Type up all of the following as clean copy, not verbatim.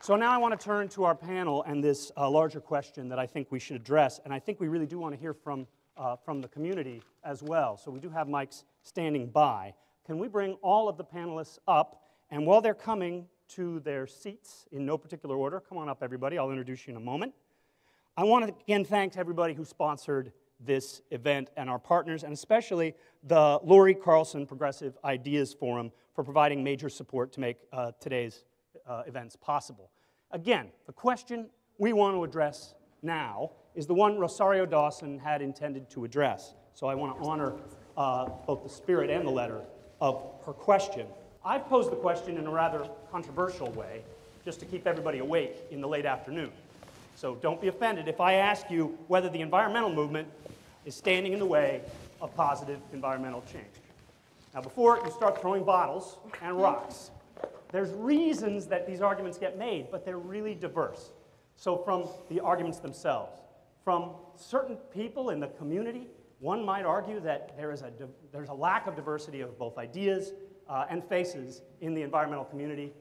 So now I want to turn to our panel and this larger question that I think we should address, and I think we really do want to hear from the community as well. So we do have mics standing by. Can we bring all of the panelists up, and while they're coming to their seats in no particular order, come on up everybody, I'll introduce you in a moment. I want to again thank everybody who sponsored this event and our partners, and especially the Laurie Carlson Progressive Ideas Forum for providing major support to make today's events possible. Again, the question we want to address now is the one Rosario Dawson had intended to address. So I want to honor both the spirit and the letter of her question. I've posed the question in a rather controversial way, just to keep everybody awake in the late afternoon. So don't be offended if I ask you whether the environmental movement is standing in the way of positive environmental change. Now, before you start throwing bottles and rocks, there's reasons that these arguments get made, but they're really diverse. So from the arguments themselves, from certain people in the community, one might argue that there's a lack of diversity of both ideas and faces in the environmental community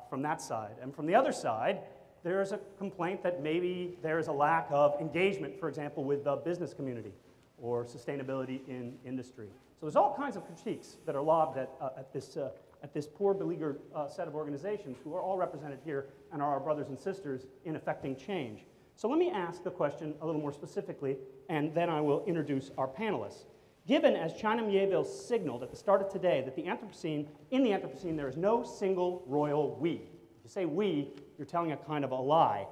from that side. And from the other side, there's a complaint that maybe there's a lack of engagement, for example, with the business community or sustainability in industry. So there's all kinds of critiques that are lobbed at this poor, beleaguered set of organizations who are all represented here and are our brothers and sisters in effecting change. So let me ask the question a little more specifically, and then I will introduce our panelists. Given, as China Miéville signaled at the start of today, that in the Anthropocene there is no single royal we. If you say we, you're telling a kind of a lie.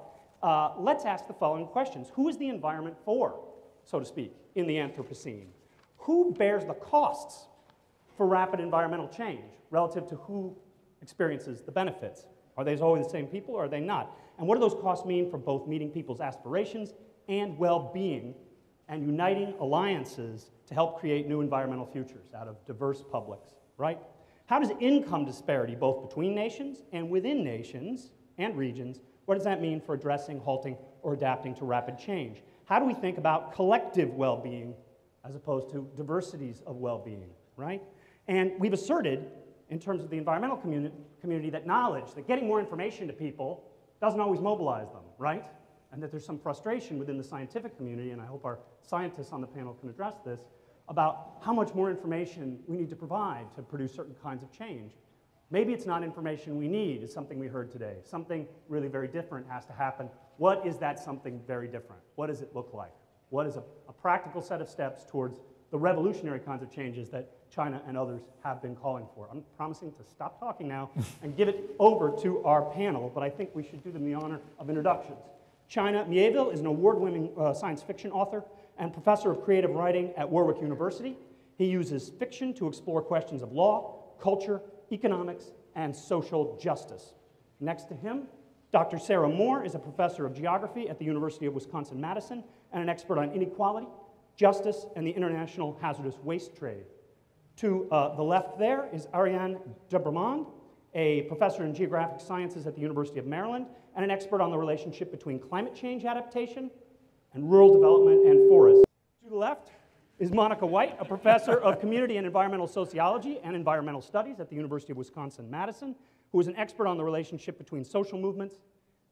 Let's ask the following questions. Who is the environment for, so to speak, in the Anthropocene? Who bears the costs for rapid environmental change relative to who experiences the benefits? Are they always the same people or are they not? And what do those costs mean for both meeting people's aspirations and well-being and uniting alliances to help create new environmental futures out of diverse publics, right? How does income disparity, both between nations and within nations and regions, what does that mean for addressing, halting, or adapting to rapid change? How do we think about collective well-being as opposed to diversities of well-being, right? And we've asserted, in terms of the environmental community, that knowledge, that getting more information to people doesn't always mobilize them, right? And that there's some frustration within the scientific community, and I hope our scientists on the panel can address this, about how much more information we need to provide to produce certain kinds of change. Maybe it's not information we need, it's something we heard today. Something really very different has to happen. What is that something very different? What does it look like? What is a practical set of steps towards the revolutionary kinds of changes that China and others have been calling for? I'm promising to stop talking now and give it over to our panel, but I think we should do them the honor of introductions. China Miéville is an award-winning science fiction author and professor of creative writing at Warwick University. He uses fiction to explore questions of law, culture, economics, and social justice. Next to him, Dr. Sarah Moore is a professor of geography at the University of Wisconsin-Madison and an expert on inequality, justice, and the international hazardous waste trade. To the left there is Ariane de Bremond, a professor in geographic sciences at the University of Maryland and an expert on the relationship between climate change adaptation and rural development and forests. To the left is Monica White, a professor of community and environmental sociology and environmental studies at the University of Wisconsin-Madison, who is an expert on the relationship between social movements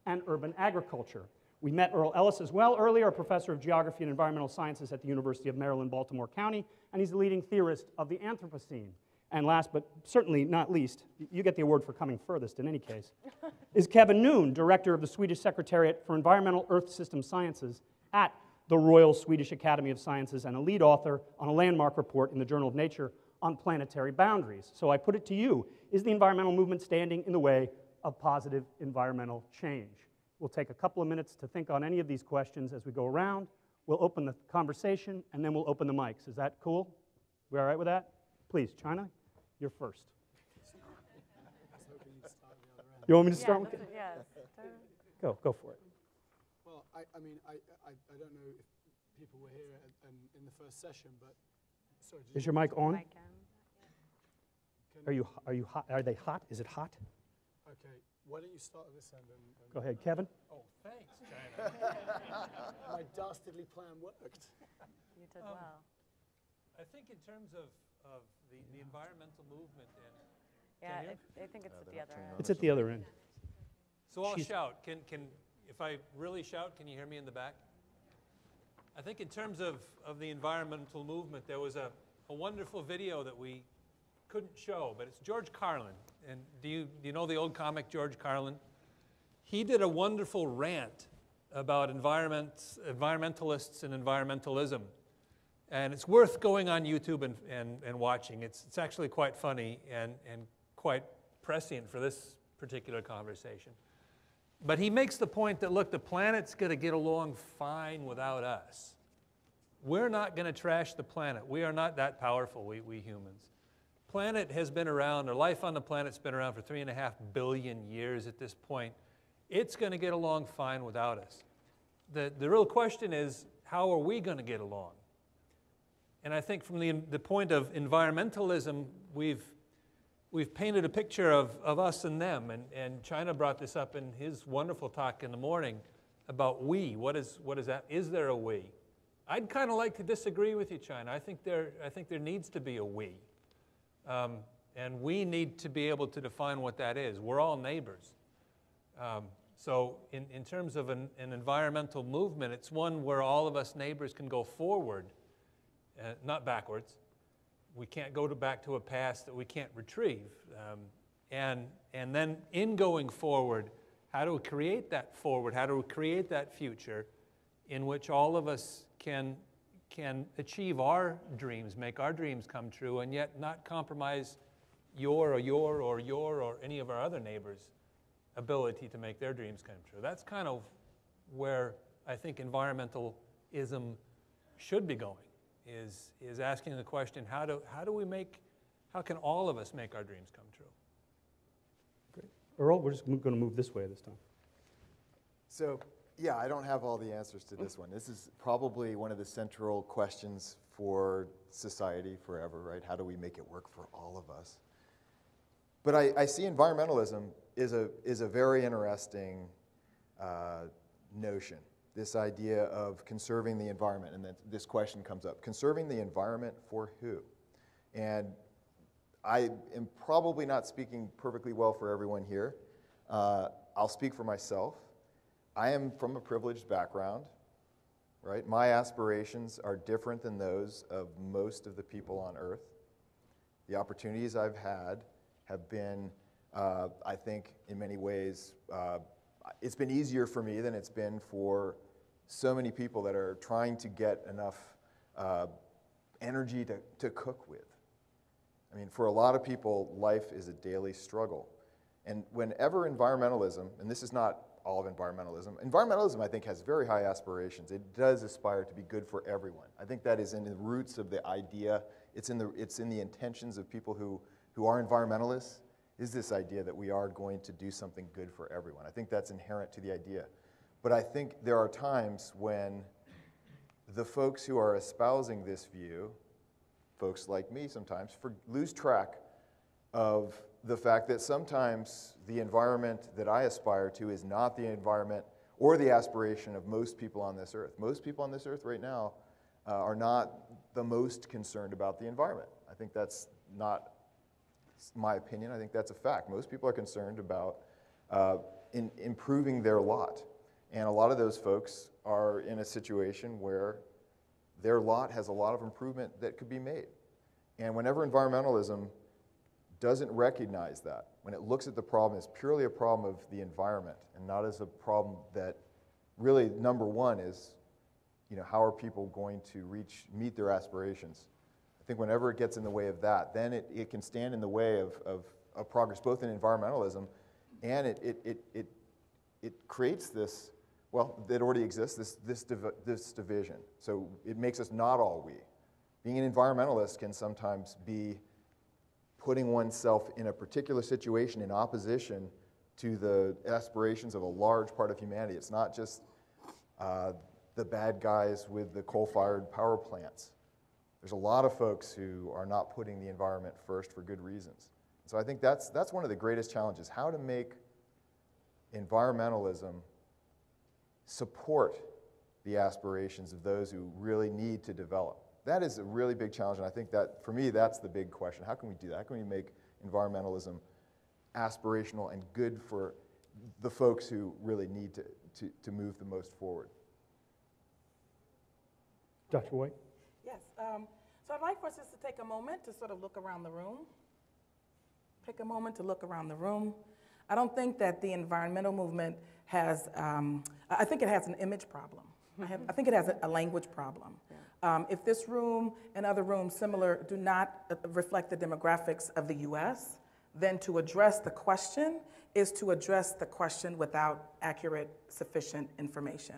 and urban agriculture. We met Erle Ellis as well earlier, a professor of geography and environmental sciences at the University of Maryland, Baltimore County, and he's the leading theorist of the Anthropocene. And last but certainly not least, you get the award for coming furthest in any case, is Kevin Noone, director of the Swedish Secretariat for Environmental Earth System Sciences at the Royal Swedish Academy of Sciences and a lead author on a landmark report in the Journal of Nature on planetary boundaries. So I put it to you, is the environmental movement standing in the way of positive environmental change? We'll take a couple of minutes to think on any of these questions as we go around. We'll open the conversation, and then we'll open the mics. Is that cool? We all right with that? Please, China, you're first. You want me to start with it? Yes. Go for it. Well, I mean, I don't know if people were here in the first session, but sorry. Is your mic on? Are you hot? Are they hot? Is it hot? Okay. Why don't you start at this end? Go ahead, Kevin. Oh, thanks, China. My dastardly plan worked. You did well. I think in terms of the environmental movement, I think it's at the other end. It's at the other end. So I'll shout. If I really shout, can you hear me in the back? I think in terms of the environmental movement, there was a wonderful video that we couldn't show, but it's George Carlin. And do you know the old comic George Carlin? He did a wonderful rant about environmentalists and environmentalism. And it's worth going on YouTube and watching. It's actually quite funny and quite prescient for this particular conversation. But he makes the point that, look, the planet's going to get along fine without us. We're not going to trash the planet. We are not that powerful, we humans. Planet has been around, or life on the planet's been around for 3.5 billion years at this point. It's going to get along fine without us. The real question is, how are we going to get along? And I think from the point of environmentalism, we've painted a picture of us and them, and China brought this up in his wonderful talk in the morning about we. What is that? Is there a we? I'd kind of like to disagree with you, China. I think there needs to be a we, and we need to be able to define what that is. We're all neighbors. So in terms of an environmental movement, it's one where all of us neighbors can go forward, not backwards. We can't go back to a past that we can't retrieve. And then in going forward, how do we create that forward? How do we create that future in which all of us can achieve our dreams, make our dreams come true, and yet not compromise your or any of our other neighbors' ability to make their dreams come true? That's kind of where I think environmentalism should be going. Is asking the question, how can all of us make our dreams come true? Great. Erle, we're just going to move this way this time. So, yeah, I don't have all the answers to this one. This is probably one of the central questions for society forever, right? How do we make it work for all of us? But I see environmentalism is a very interesting notion. This idea of conserving the environment, and then this question comes up. Conserving the environment for who? And I am probably not speaking perfectly well for everyone here. I'll speak for myself. I am from a privileged background, right? My aspirations are different than those of most of the people on Earth. The opportunities I've had have been, I think, in many ways, it's been easier for me than it's been for so many people that are trying to get enough energy to cook with. I mean, for a lot of people, life is a daily struggle. And whenever environmentalism, and this is not all of environmentalism I think has very high aspirations. It does aspire to be good for everyone. I think that is in the roots of the idea. It's in the intentions of people who are environmentalists, is this idea that we are going to do something good for everyone. I think that's inherent to the idea. But I think there are times when the folks who are espousing this view, folks like me sometimes, lose track of the fact that sometimes the environment that I aspire to is not the environment or the aspiration of most people on this earth. Most people on this earth right now are not the most concerned about the environment. I think that's not my opinion. I think that's a fact. Most people are concerned about improving their lot. And a lot of those folks are in a situation where their lot has a lot of improvement that could be made. And whenever environmentalism doesn't recognize that, when it looks at the problem as purely a problem of the environment and not as a problem that really, number one is, how are people going to meet their aspirations? I think whenever it gets in the way of that, then it can stand in the way of progress, both in environmentalism and it creates this, well, that already exists, this division. So it makes us not all we. Being an environmentalist can sometimes be putting oneself in a particular situation in opposition to the aspirations of a large part of humanity. It's not just the bad guys with the coal-fired power plants. There's a lot of folks who are not putting the environment first for good reasons. So I think that's one of the greatest challenges, how to make environmentalism support the aspirations of those who really need to develop. That is a really big challenge, and I think that, for me, that's the big question. How can we do that? How can we make environmentalism aspirational and good for the folks who really need to move the most forward. Dr. White? Yes. So I'd like for us just to take a moment to sort of look around the room. Take a moment to look around the room. I don't think that the environmental movement has, I think it has an image problem. I think it has a language problem. If this room and other rooms similar do not reflect the demographics of the US, then to address the question is to address the question without accurate, sufficient information.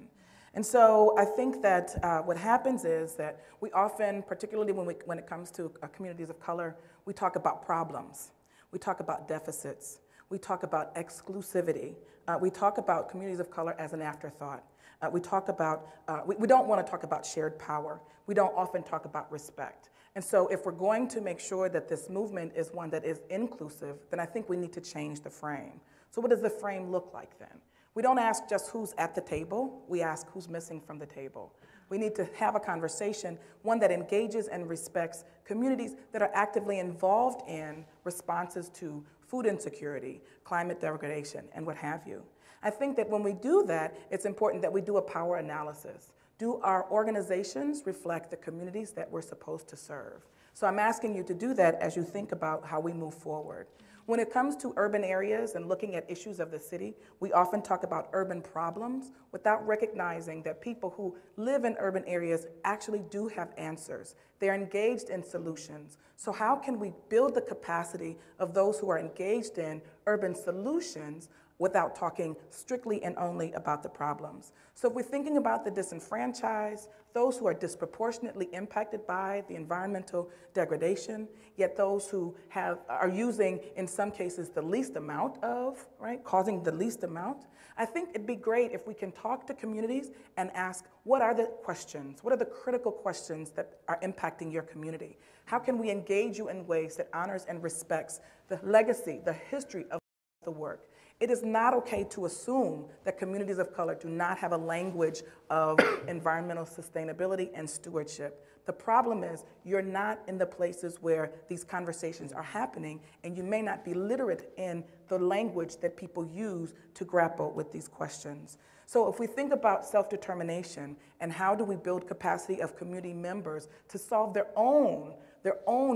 And so I think that what happens is that we often, particularly when it comes to communities of color, we talk about problems. We talk about deficits. We talk about exclusivity. We talk about communities of color as an afterthought. We talk about, we don't want to talk about shared power. We don't often talk about respect. And so if we're going to make sure that this movement is one that is inclusive, then I think we need to change the frame. So what does the frame look like then? We don't ask just who's at the table, we ask who's missing from the table. We need to have a conversation, one that engages and respects communities that are actively involved in responses to food insecurity, climate degradation, and what have you. I think that when we do that, it's important that we do a power analysis. Do our organizations reflect the communities that we're supposed to serve? So I'm asking you to do that as you think about how we move forward. When it comes to urban areas and looking at issues of the city, we often talk about urban problems without recognizing that people who live in urban areas actually do have answers. They're engaged in solutions. So how can we build the capacity of those who are engaged in urban solutions without talking strictly and only about the problems? So if we're thinking about the disenfranchised, those who are disproportionately impacted by the environmental degradation, yet those who are using, in some cases, the least amount of, right, causing the least amount, I think it'd be great if we can talk to communities and ask, what are the questions? What are the critical questions that are impacting your community? How can we engage you in ways that honors and respects the legacy, the history of the work? It is not okay to assume that communities of color do not have a language of environmental sustainability and stewardship. The problem is you're not in the places where these conversations are happening, and you may not be literate in the language that people use to grapple with these questions. So if we think about self-determination and how do we build capacity of community members to solve their own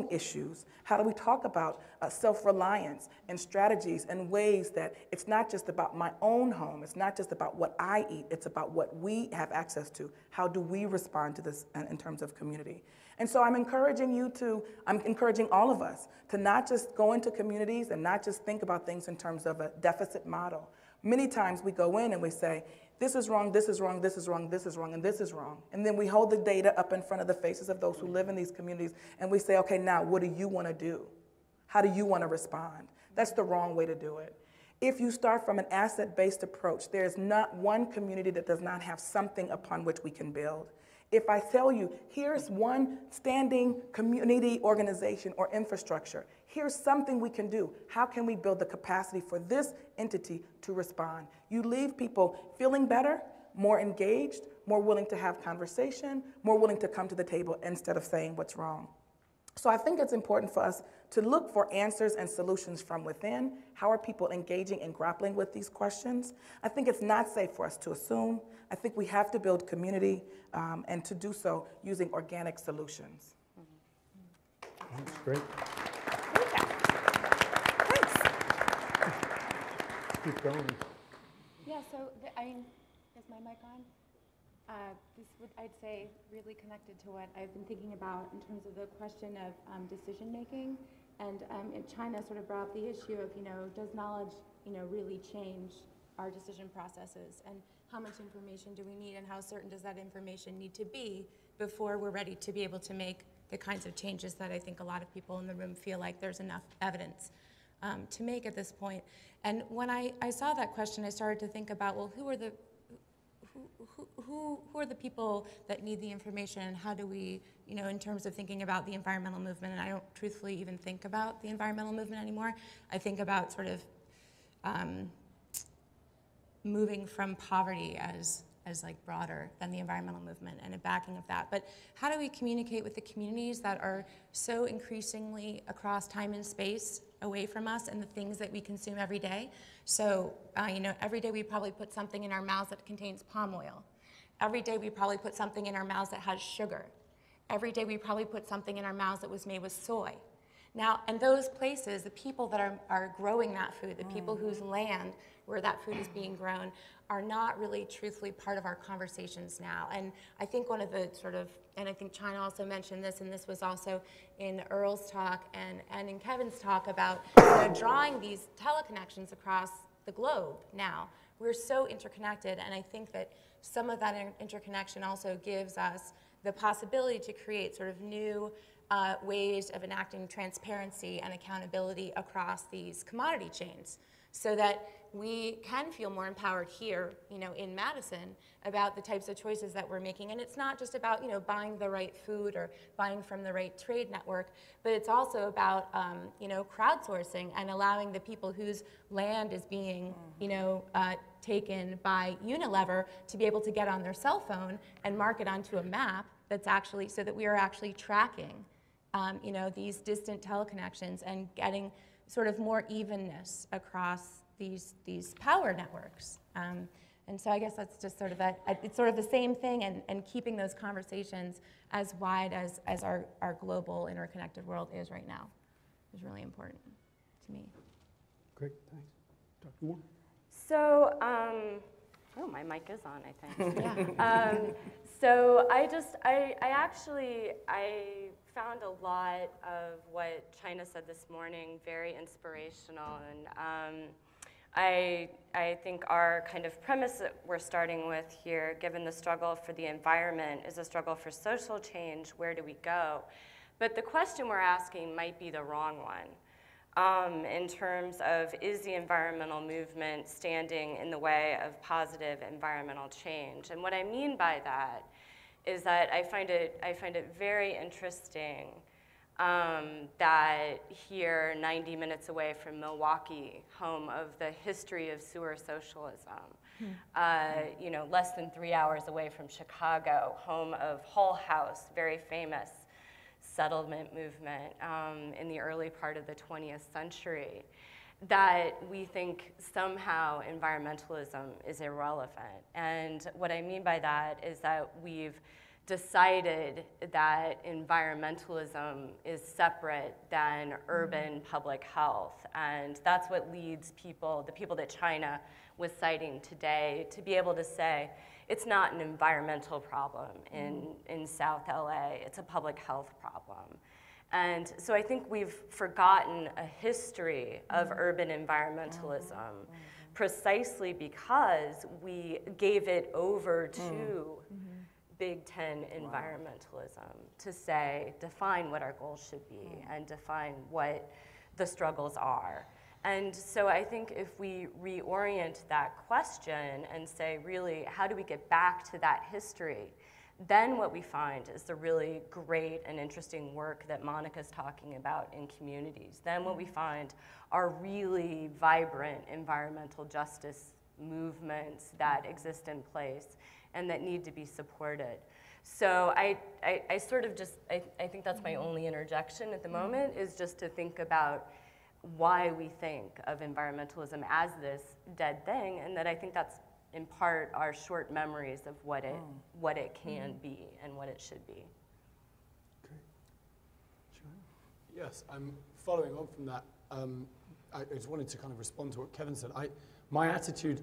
issues, how do we talk about self-reliance and strategies and ways that it's not just about my own home, it's not just about what I eat, it's about what we have access to. How do we respond to this in terms of community? And so I'm encouraging all of us to not just go into communities and not just think about things in terms of a deficit model. Many times we go in and we say, this is wrong, this is wrong, this is wrong, this is wrong, and this is wrong. And then we hold the data up in front of the faces of those who live in these communities, and we say, okay, now what do you want to do? How do you want to respond? That's the wrong way to do it. If you start from an asset-based approach, there is not one community that does not have something upon which we can build. If I tell you, here's one standing community organization or infrastructure, here's something we can do. How can we build the capacity for this entity to respond? You leave people feeling better, more engaged, more willing to have conversation, more willing to come to the table instead of saying what's wrong. So I think it's important for us to look for answers and solutions from within. How are people engaging and grappling with these questions? I think it's not safe for us to assume. I think we have to build community and to do so using organic solutions. That's great. Keep going. Yeah, so, is my mic on? This would, I'd say, really connected to what I've been thinking about in terms of the question of decision making. And China sort of brought up the issue of, does knowledge, really change our decision processes? And how much information do we need, and how certain does that information need to be before we're ready to be able to make the kinds of changes that I think a lot of people in the room feel like there's enough evidence to make at this point. And when I saw that question, I started to think about, well, who are the people that need the information, and how do we, in terms of thinking about the environmental movement, and I don't truthfully even think about the environmental movement anymore. I think about sort of moving from poverty as like broader than the environmental movement and a backing of that. But how do we communicate with the communities that are so increasingly across time and space away from us and the things that we consume every day. So, every day we probably put something in our mouths that contains palm oil. Every day we probably put something in our mouths that has sugar. Every day we probably put something in our mouths that was made with soy. Now, in those places, the people that are growing that food, the people whose land where that food is being grown, are not really truthfully part of our conversations now. And I think one of the and I think China also mentioned this, and this was also in Erle's talk and in Kevin's talk about drawing these teleconnections across the globe now. We're so interconnected, and I think that some of that interconnection also gives us the possibility to create sort of new ways of enacting transparency and accountability across these commodity chains, so that we can feel more empowered here, in Madison, about the types of choices that we're making. And it's not just about, buying the right food or buying from the right trade network, but it's also about, crowdsourcing and allowing the people whose land is being, taken by Unilever to be able to get on their cell phone and mark it onto a map that's actually, so that we are actually tracking, these distant teleconnections and getting sort of more evenness across these power networks. And so I guess that's just sort of it's sort of the same thing, and keeping those conversations as wide as our global interconnected world is right now is really important to me. Great, thanks. Dr. Moore? So, my mic is on, I think. Yeah. So I actually found a lot of what China said this morning very inspirational, and I think our kind of premise that we're starting with here, given the struggle for the environment is a struggle for social change, where do we go? But the question we're asking might be the wrong one. In terms of, is the environmental movement standing in the way of positive environmental change? And what I mean by that is that I find it very interesting that here, 90 minutes away from Milwaukee, home of the history of sewer socialism, less than 3 hours away from Chicago, home of Hull House, very famous settlement movement in the early part of the 20th century, that we think somehow environmentalism is irrelevant. And what I mean by that is that we've decided that environmentalism is separate than urban public health. And that's what leads people, the people that China was citing today, to be able to say, it's not an environmental problem in South LA, it's a public health problem. And so I think we've forgotten a history of urban environmentalism precisely because we gave it over to Big Ten environmentalism to say, define what our goals should be and define what the struggles are. And so I think if we reorient that question and say, really, how do we get back to that history? Then what we find is the really great and interesting work that Monica's talking about in communities. Then what we find are really vibrant environmental justice movements that exist in place and that need to be supported. So I sort of just, I think that's my only interjection at the moment, is just to think about why we think of environmentalism as this dead thing, and that I think that's in part our short memories of what it can be and what it should be. Great. Sure. Yes, I'm following on from that. I just wanted to kind of respond to what Kevin said. My attitude,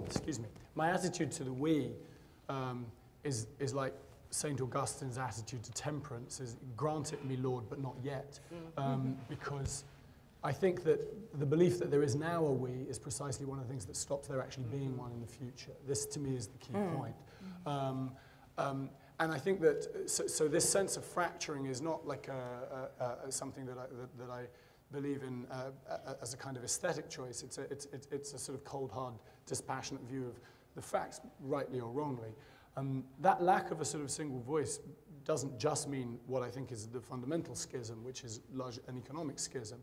excuse me, my attitude to the we is like St. Augustine's attitude to temperance, is grant it me, Lord, but not yet. Because I think that the belief that there is now a we is precisely one of the things that stops there actually being one in the future. This, to me, is the key point. And I think that, so this sense of fracturing is not like something that I believe in as a kind of aesthetic choice. It's a sort of cold, hard, dispassionate view of the facts, rightly or wrongly. That lack of a sort of single voice doesn't just mean what I think is the fundamental schism, which is an economic schism,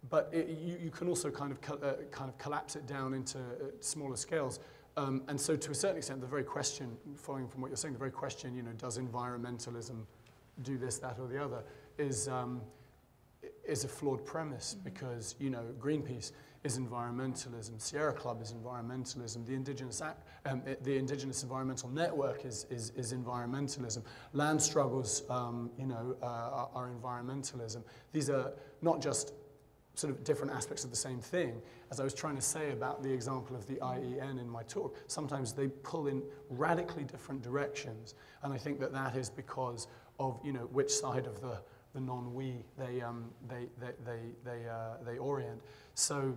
but you can also kind of collapse it down into smaller scales. And so to a certain extent, the very question, following from what you're saying, the very question, does environmentalism do this, that, or the other, is is a flawed premise because, you know, Greenpeace is environmentalism, Sierra Club is environmentalism, the Indigenous Environmental Network is environmentalism, land struggles, you know, are environmentalism. These are not just sort of different aspects of the same thing. As I was trying to say about the example of the IEN in my talk, sometimes they pull in radically different directions, and I think that that is because of, you know, which side of the non-we they orient. So,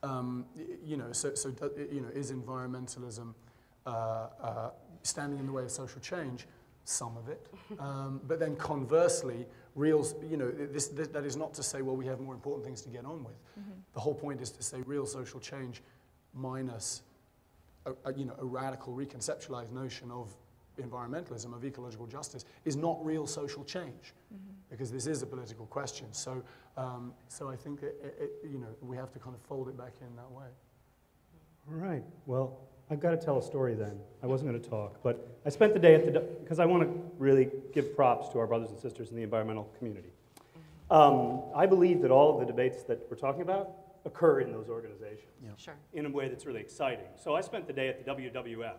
you know, you know, is environmentalism standing in the way of social change? Some of it, but then conversely, you know, that is not to say, well, we have more important things to get on with. The whole point is to say real social change minus, you know, a radical reconceptualized notion of environmentalism, of ecological justice, is not real social change, because this is a political question. So, so I think you know, we have to kind of fold it back in that way. All right. Well, I've got to tell a story then. I wasn't going to talk, but I spent the day at because I want to really give props to our brothers and sisters in the environmental community. I believe that all of the debates that we're talking about occur in those organizations Sure. in a way that's really exciting. So I spent the day at the WWF,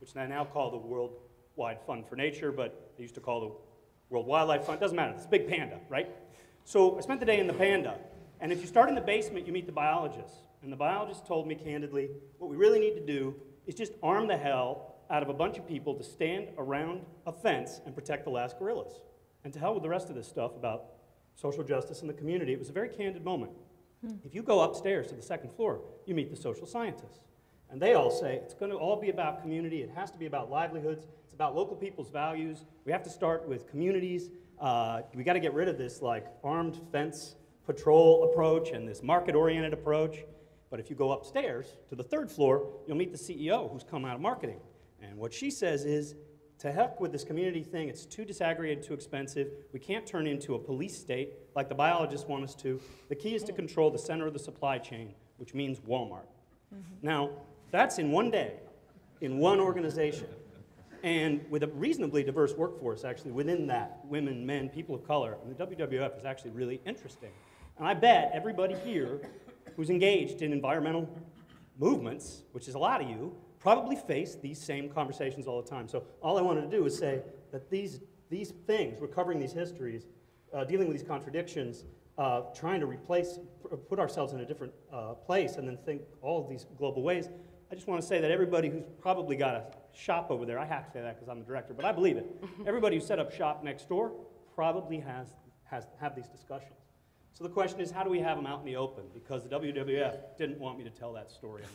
which I now call the Worldwide Fund for Nature, but they used to call the World Wildlife Fund. Doesn't matter. It's a big panda, right? So I spent the day in the panda, and if you start in the basement, you meet the biologists. And the biologist told me candidly, what we really need to do is just arm the hell out of a bunch of people to stand around a fence and protect the last gorillas. And to hell with the rest of this stuff about social justice in the community. It was a very candid moment. If you go upstairs to the second floor, you meet the social scientists. And they all say, it's going to all be about community. It has to be about livelihoods. It's about local people's values. We have to start with communities. We got to get rid of this like armed fence patrol approach and this market-oriented approach. But if you go upstairs to the third floor, you'll meet the CEO who's come out of marketing. And what she says is, to heck with this community thing, it's too disaggregated, too expensive. We can't turn into a police state like the biologists want us to. The key is to control the center of the supply chain, which means Walmart. Now, that's in one day, in one organization, and with a reasonably diverse workforce, actually, within that, women, men, people of color. And the WWF is actually really interesting. And I bet everybody here who's engaged in environmental movements, which is a lot of you, probably face these same conversations all the time. So all I wanted to do is say that these things, recovering these histories, dealing with these contradictions, trying to put ourselves in a different place and then think all of these global ways, I just want to say that everybody who's probably got a shop over there, I have to say that because I'm the director, but I believe it. Everybody who set up shop next door probably have these discussions. So the question is, how do we have them out in the open? Because the WWF didn't want me to tell that story on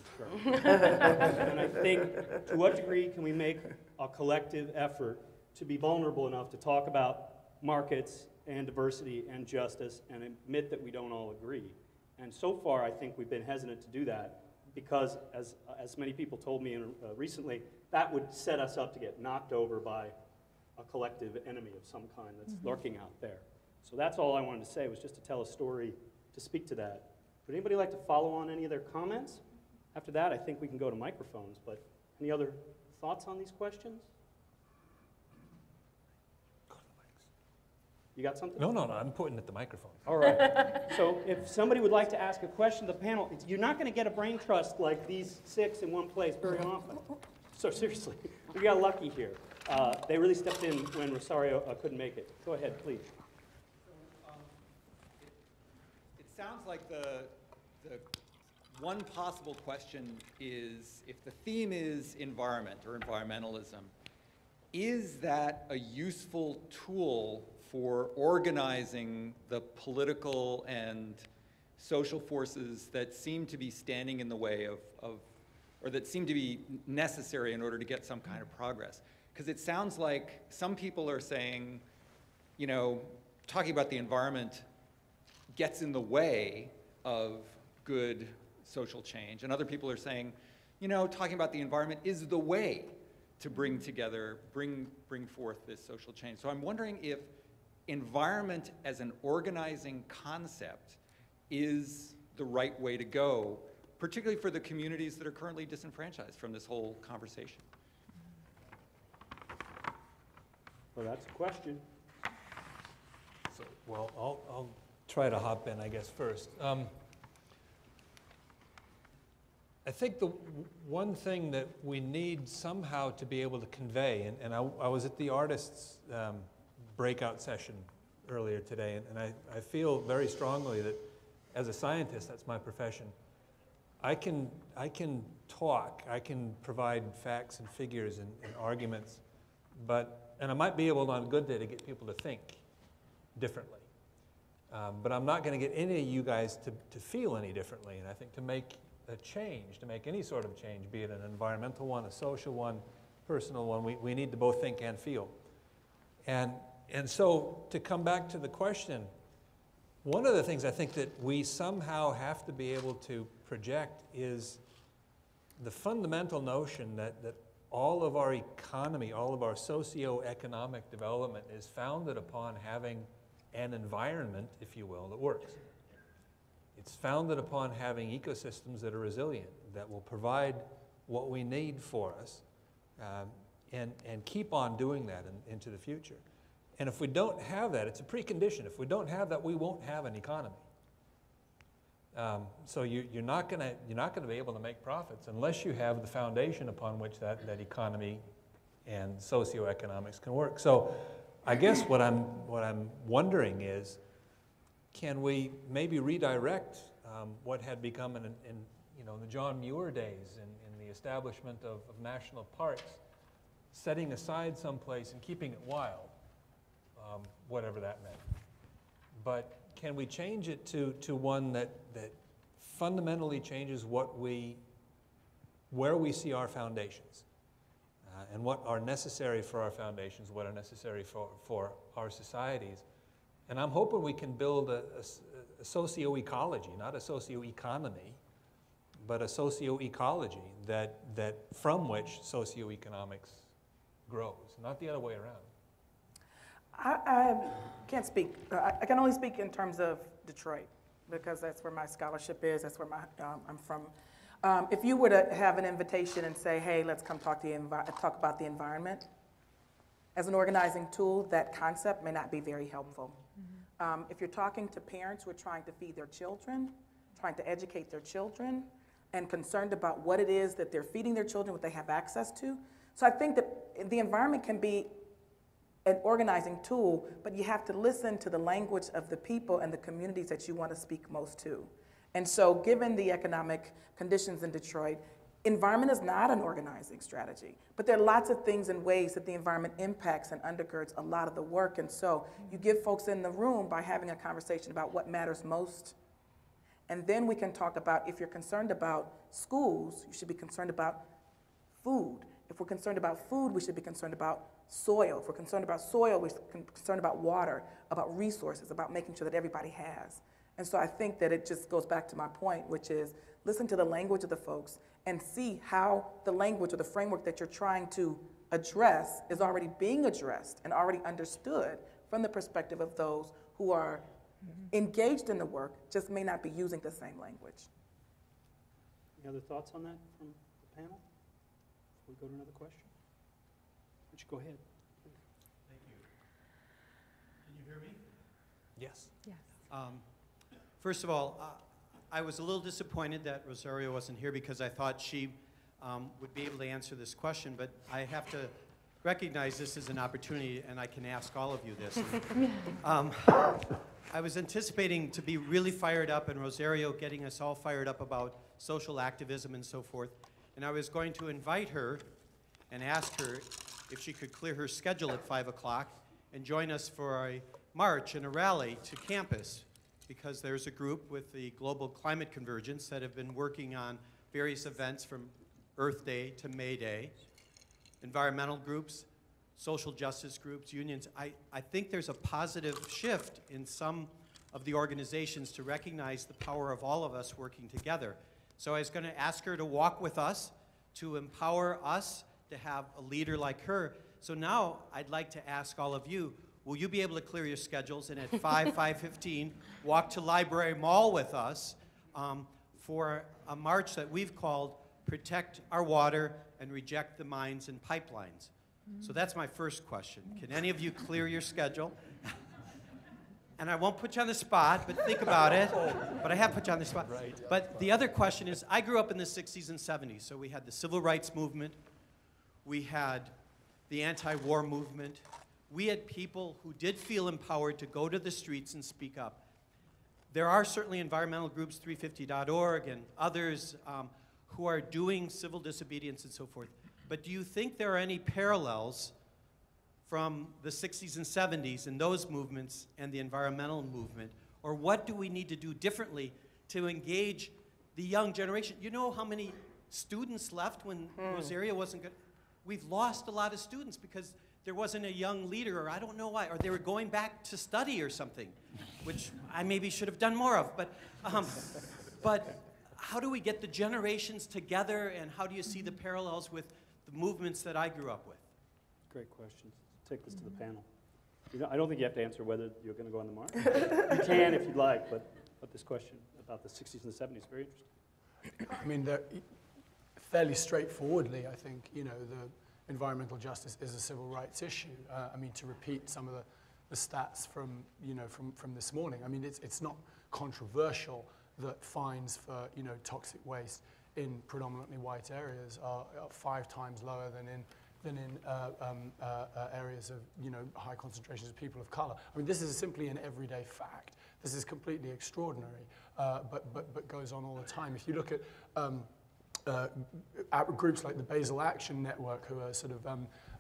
the show. And I think, to what degree can we make a collective effort to be vulnerable enough to talk about markets and diversity and justice and admit that we don't all agree? And so far, I think we've been hesitant to do that because, as many people told me recently, that would set us up to get knocked over by a collective enemy of some kind that's lurking out there. So that's all I wanted to say, was just to tell a story to speak to that. Would anybody like to follow on any of their comments? After that, I think we can go to microphones, but any other thoughts on these questions? You got something? No, I'm pointing at the microphone. All right. So if somebody would like to ask a question to the panel, you're not going to get a brain trust like these 6 in one place very often. So seriously, we got lucky here. They really stepped in when Rosario couldn't make it. Go ahead, please. It sounds like the one possible question is, if the theme is environment or environmentalism, is that a useful tool for organizing the political and social forces that seem to be standing in the way of or that seem to be necessary in order to get some kind of progress? Because it sounds like some people are saying, you know, talking about the environment gets in the way of good social change. And other people are saying, you know, talking about the environment is the way to bring together, bring forth this social change. So I'm wondering if environment as an organizing concept is the right way to go, particularly for the communities that are currently disenfranchised from this whole conversation. Well, that's a question. So, well, I'll try to hop in, I guess, first. I think the one thing that we need somehow to be able to convey, and I was at the artists' breakout session earlier today, and I feel very strongly that as a scientist, that's my profession, I can talk, I can provide facts and figures and arguments, and I might be able on a good day to get people to think differently. But I'm not going to get any of you guys to feel any differently, and I think to make a change, to make any sort of change, be it an environmental one, a social one, personal one, we need to both think and feel. And so to come back to the question, one of the things I think that we somehow have to be able to project is the fundamental notion that all of our economy, all of our socio-economic development is founded upon having an environment, if you will, that works. It's founded upon having ecosystems that are resilient, that will provide what we need for us, and keep on doing that into the future. And if we don't have that, it's a precondition. If we don't have that, we won't have an economy. So you're not going to be able to make profits unless you have the foundation upon which that economy and socioeconomics can work. So I guess what I'm wondering is, can we maybe redirect what had become in the John Muir days in the establishment of national parks, setting aside someplace and keeping it wild, whatever that meant. But can we change it to one that fundamentally changes where we see our foundations, and what are necessary for our foundations, what are necessary for our societies? And I'm hoping we can build a socio-ecology, not a socio-economy, but a socio-ecology that from which socioeconomics grows, not the other way around. I can't speak. I can only speak in terms of Detroit, because that's where my scholarship is, that's where I'm from. If you were to have an invitation and say, hey, let's come talk about the environment, as an organizing tool, that concept may not be very helpful. If you're talking to parents who are trying to feed their children, trying to educate their children, and concerned about what it is that they're feeding their children, what they have access to. So I think that the environment can be an organizing tool, but you have to listen to the language of the people and the communities that you want to speak most to. And so given the economic conditions in Detroit, environment is not an organizing strategy, but there are lots of things and ways that the environment impacts and undergirds a lot of the work. And so you give folks in the room by having a conversation about what matters most. And then we can talk about, if you're concerned about schools, you should be concerned about food. If we're concerned about food, we should be concerned about soil. If we're concerned about soil, we're concerned about water, about resources, about making sure that everybody has. And so I think that it just goes back to my point, which is listen to the language of the folks and see how the language or the framework that you're trying to address is already being addressed and already understood from the perspective of those who are engaged in the work, just may not be using the same language. Any other thoughts on that from the panel? Before we go to another question? Why don't you go ahead, please? Thank you. Can you hear me? Yes. Yes. First of all, I was a little disappointed that Rosario wasn't here because I thought she would be able to answer this question, but I have to recognize this as an opportunity, and I can ask all of you this. I was anticipating to be really fired up, and Rosario getting us all fired up about social activism and so forth, and I was going to invite her and ask her if she could clear her schedule at 5 o'clock and join us for a march and a rally to campus, because there's a group with the Global Climate Convergence that have been working on various events from Earth Day to May Day, environmental groups, social justice groups, unions. I think there's a positive shift in some of the organizations to recognize the power of all of us working together. So I was going to ask her to walk with us, to empower us to have a leader like her. So now I'd like to ask all of you, will you be able to clear your schedules and at 5:15 walk to Library Mall with us for a march that we've called Protect Our Water and Reject the Mines and Pipelines? So that's my first question. Can any of you clear your schedule? and I won't put you on the spot, but think about it. But I have put you on the spot. Right. But the other question is, I grew up in the 60s and 70s, so we had the civil rights movement, we had the anti-war movement, we had people who did feel empowered to go to the streets and speak up. There are certainly environmental groups, 350.org and others, who are doing civil disobedience and so forth. But do you think there are any parallels from the 60s and 70s and those movements and the environmental movement? Or what do we need to do differently to engage the young generation? You know how many students left when Rosario wasn't good? We've lost a lot of students because there wasn't a young leader, or I don't know why, or they were going back to study or something, which I maybe should have done more of. But how do we get the generations together, and how do you see the parallels with the movements that I grew up with? Great questions. Take this to the panel. I don't think you have to answer whether you're going to go on the march. You can if you'd like, but this question about the 60s and the 70s is very interesting. I mean, fairly straightforwardly, I think, you know, the environmental justice is a civil rights issue. I mean, to repeat some of the stats from, you know, from this morning, I mean, it's not controversial that fines for, you know, toxic waste in predominantly white areas are 5 times lower than in areas of, you know, high concentrations of people of color. I mean, this is simply an everyday fact. This is completely extraordinary, but goes on all the time. If you look at groups like the Basel Action Network, who are sort of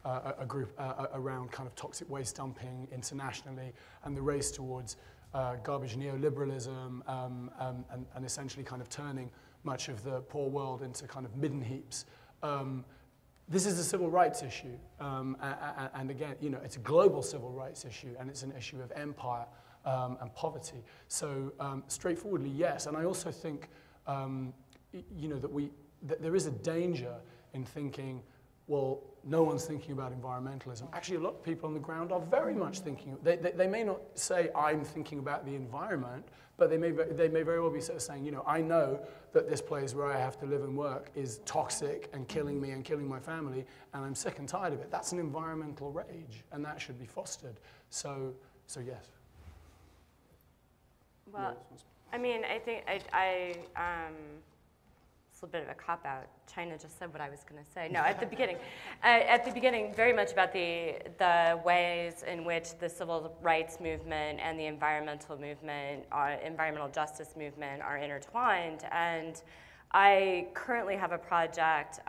a group around kind of toxic waste dumping internationally, and the race towards garbage neoliberalism, and essentially kind of turning much of the poor world into kind of midden heaps. This is a civil rights issue, and again, you know, it's a global civil rights issue, and it's an issue of empire and poverty. So straightforwardly, yes. And I also think, you know, that there is a danger in thinking, well, no one's thinking about environmentalism. Actually, a lot of people on the ground are very much thinking. They may not say, I'm thinking about the environment, but they may very well be sort of saying, you know, I know that this place where I have to live and work is toxic and killing me and killing my family, and I'm sick and tired of it. That's an environmental rage, and that should be fostered. So yes. Well, I mean, I think it's a bit of a cop-out. China just said what I was going to say. No, at the beginning, very much about the ways in which the civil rights movement and the environmental movement, environmental justice movement, are intertwined. And I currently have a project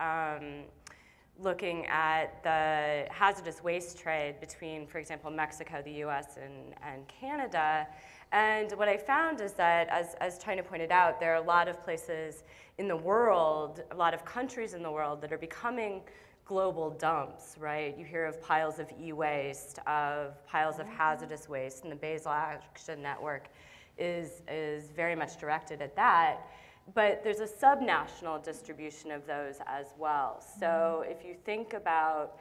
looking at the hazardous waste trade between, for example, Mexico, the U.S., and Canada. And what I found is that, as China pointed out, there are a lot of places in the world, a lot of countries in the world that are becoming global dumps, right? You hear of piles of e-waste, of piles of hazardous waste, and the Basel Action Network is very much directed at that. But there's a subnational distribution of those as well. So if you think about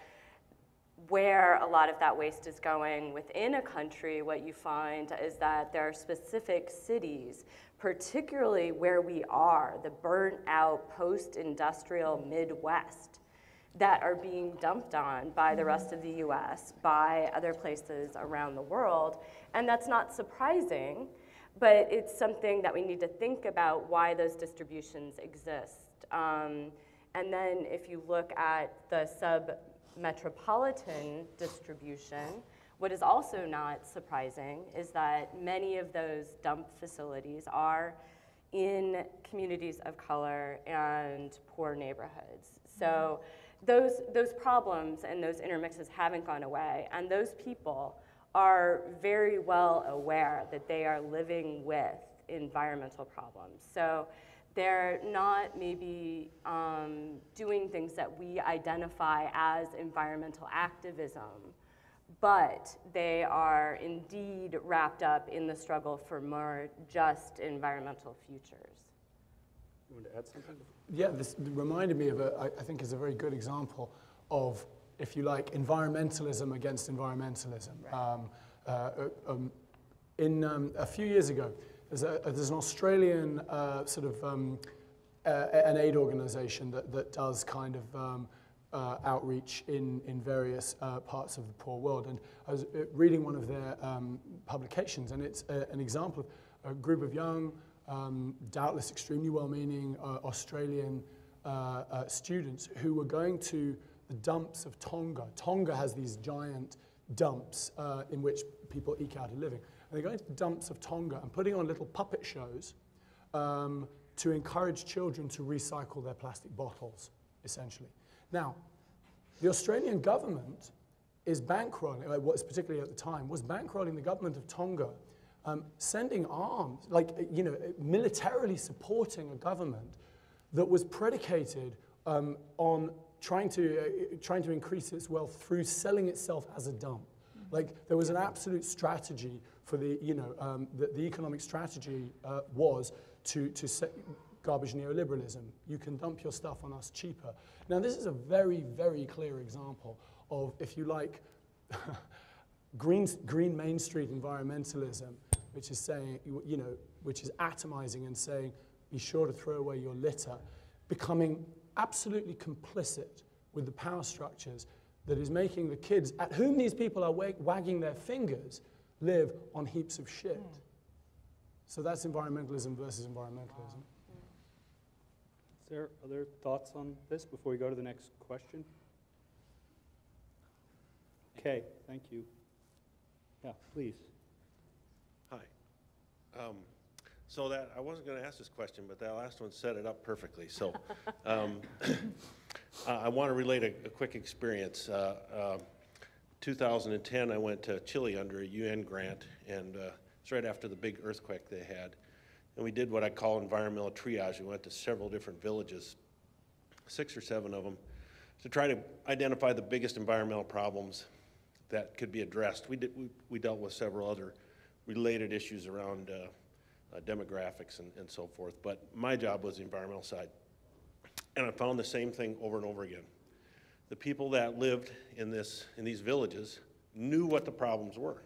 where a lot of that waste is going within a country, what you find is that there are specific cities, particularly where we are, the burnt out post-industrial Midwest, that are being dumped on by the rest of the US, by other places around the world. And that's not surprising, but it's something that we need to think about why those distributions exist. And then if you look at the sub-metropolitan distribution, what is also not surprising is that many of those dump facilities are in communities of color and poor neighborhoods. So those problems and those intermixes haven't gone away, and those people are very well aware that they are living with environmental problems. So they're not maybe doing things that we identify as environmental activism, but they are indeed wrapped up in the struggle for more just environmental futures. You want to add something? Yeah, this reminded me of, I think is a very good example of, if you like, environmentalism against environmentalism. Right. A few years ago, there's an Australian an aid organization that does kind of outreach in various parts of the poor world. And I was reading one of their publications, and it's an example of a group of young, doubtless extremely well-meaning Australian students who were going to the dumps of Tonga. Tonga has these giant dumps in which people eke out a living. And they're going to the dumps of Tonga and putting on little puppet shows to encourage children to recycle their plastic bottles, essentially. Now, the Australian government is bankrolling, particularly at the time, was bankrolling the government of Tonga, sending arms, militarily supporting a government that was predicated on trying to increase its wealth through selling itself as a dump. Like, there was an absolute strategy for the economic strategy was to set garbage neoliberalism. You can dump your stuff on us cheaper. Now, this is a very, very clear example of, if you like, green Main Street environmentalism, which is saying, which is atomizing and saying, be sure to throw away your litter, becoming absolutely complicit with the power structures that is making the kids, at whom these people are wagging their fingers, live on heaps of shit. So that's environmentalism versus environmentalism. Is there other thoughts on this before we go to the next question? Okay, thank you. Yeah, please. Hi. So that I wasn't going to ask this question, but that last one set it up perfectly. So I want to relate a quick experience. 2010, I went to Chile under a UN grant, and it's right after the big earthquake they had. And we did what I call environmental triage. We went to several different villages, 6 or 7 of them, to try to identify the biggest environmental problems that could be addressed. We dealt with several other related issues around demographics and so forth, but my job was the environmental side. And I found the same thing over and over again. The people that lived in these villages knew what the problems were.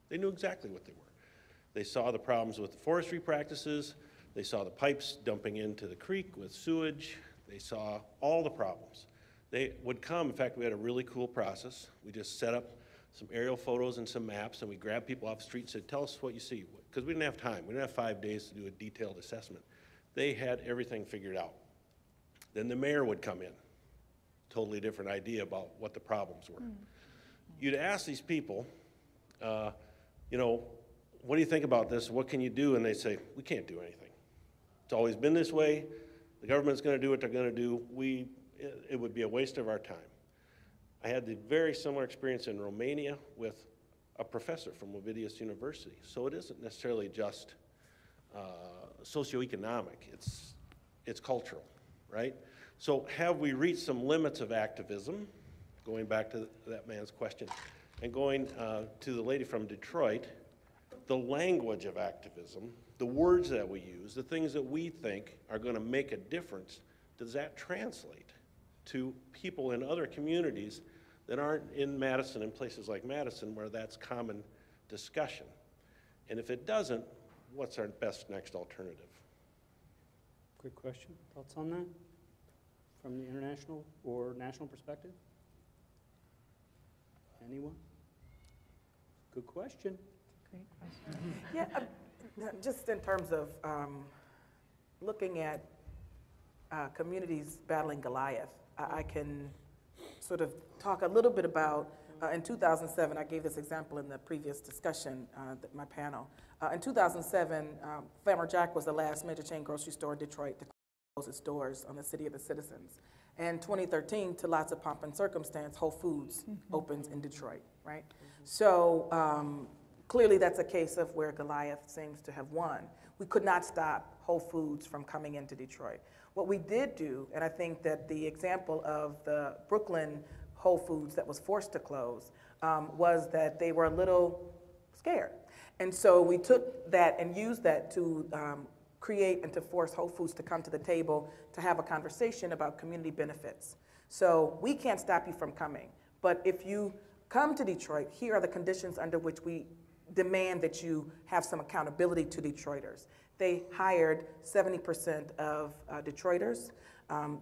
They knew exactly what they were. They saw the problems with the forestry practices. They saw the pipes dumping into the creek with sewage. They saw all the problems. They would come, in fact, we had a really cool process. We just set up some aerial photos and some maps, and we grabbed people off the street and said, tell us what you see, because we didn't have time. We didn't have 5 days to do a detailed assessment. They had everything figured out. Then the mayor would come in, totally different idea about what the problems were. You'd ask these people, what do you think about this? What can you do? And they say, we can't do anything. It's always been this way. The government's going to do what they're going to do. It would be a waste of our time. I had the very similar experience in Romania with a professor from Warwick University. So it isn't necessarily just socioeconomic. It's cultural, right? So have we reached some limits of activism, going back to that man's question, and going to the lady from Detroit, the language of activism, the words that we use, the things that we think are going to make a difference, does that translate to people in other communities that aren't in Madison, in places like Madison, where that's common discussion? And if it doesn't, what's our best next alternative? Good question. Thoughts on that from the international or national perspective? Anyone? Good question. Great question. Yeah, just in terms of looking at communities battling Goliath, I can sort of talk a little bit about, in 2007, I gave this example in the previous discussion, my panel. In 2007, Farmer Jack was the last major chain grocery store in Detroit to close its doors on the City of the Citizens. And 2013, to lots of pomp and circumstance, Whole Foods opens in Detroit, right? So clearly that's a case of where Goliath seems to have won. We could not stop Whole Foods from coming into Detroit. What we did do, and I think that the example of the Brooklyn Whole Foods that was forced to close was that they were a little scared. And so we took that and used that to create and to force Whole Foods to come to the table to have a conversation about community benefits. So we can't stop you from coming, but if you come to Detroit, here are the conditions under which we demand that you have some accountability to Detroiters. They hired 70% of Detroiters.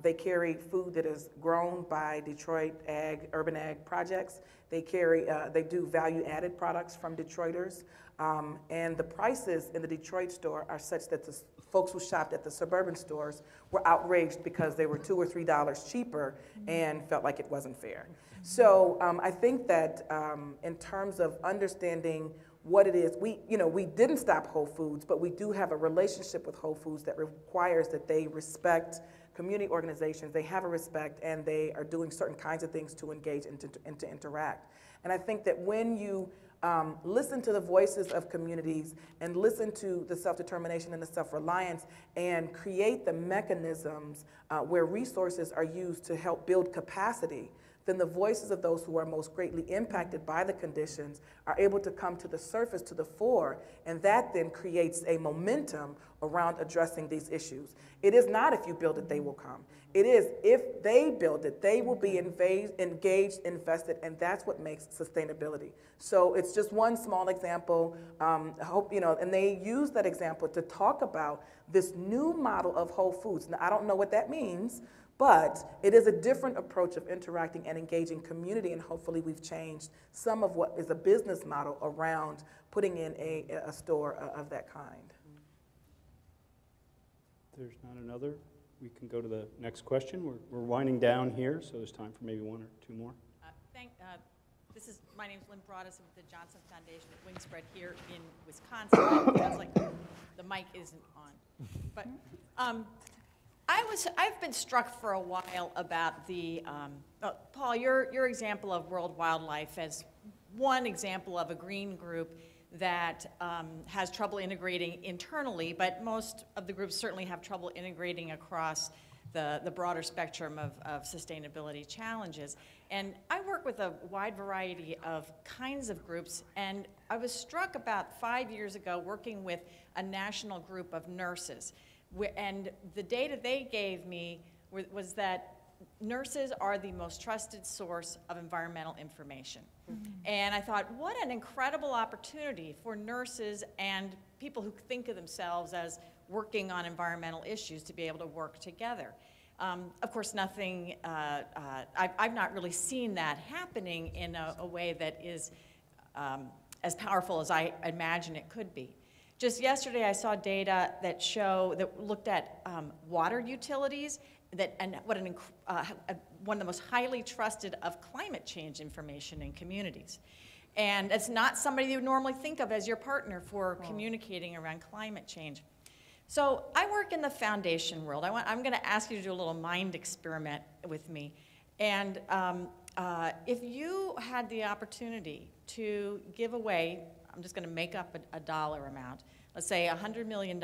They carry food that is grown by Detroit urban ag projects. They do value-added products from Detroiters. And the prices in the Detroit store are such that the folks who shopped at the suburban stores were outraged because they were $2 or $3 cheaper and felt like it wasn't fair. So I think that in terms of understanding what it is, we didn't stop Whole Foods, but we do have a relationship with Whole Foods that requires that they respect community organizations, they have a respect, and they are doing certain kinds of things to engage and to interact. And I think that when you listen to the voices of communities and listen to the self-determination and the self-reliance and create the mechanisms where resources are used to help build capacity, then the voices of those who are most greatly impacted by the conditions are able to come to the surface, to the fore, and that then creates a momentum around addressing these issues. It is not if you build it, they will come. It is if they build it, they will be engaged, invested, and that's what makes sustainability. So it's just one small example. And they use that example to talk about this new model of Whole Foods. Now, I don't know what that means, but it is a different approach of interacting and engaging community, and hopefully we've changed some of what is a business model around putting in a store of that kind. If there's not another, we can go to the next question. We're winding down here, so there's time for maybe one or two more. My name's Lynn Broaddus with the Johnson Foundation at Wingspread here in Wisconsin. It sounds like the mic isn't on. But I've been struck for a while about the, Paul, your example of World Wildlife as one example of a green group that has trouble integrating internally, but most of the groups certainly have trouble integrating across the broader spectrum of sustainability challenges. And I work with a wide variety of kinds of groups, and I was struck about 5 years ago working with a national group of nurses. And the data they gave me was that nurses are the most trusted source of environmental information. Mm-hmm. And I thought, what an incredible opportunity for nurses and people who think of themselves as working on environmental issues to be able to work together. Of course, nothing, I've not really seen that happening in a way that is as powerful as I imagine it could be. Just yesterday, I saw data that looked at water utilities, and what one of the most highly trusted of climate change information in communities. And it's not somebody you would normally think of as your partner for communicating around climate change. So I work in the foundation world. I'm going to ask you to do a little mind experiment with me. And if you had the opportunity to give away, I'm just going to make up a dollar amount, let's say $100 million,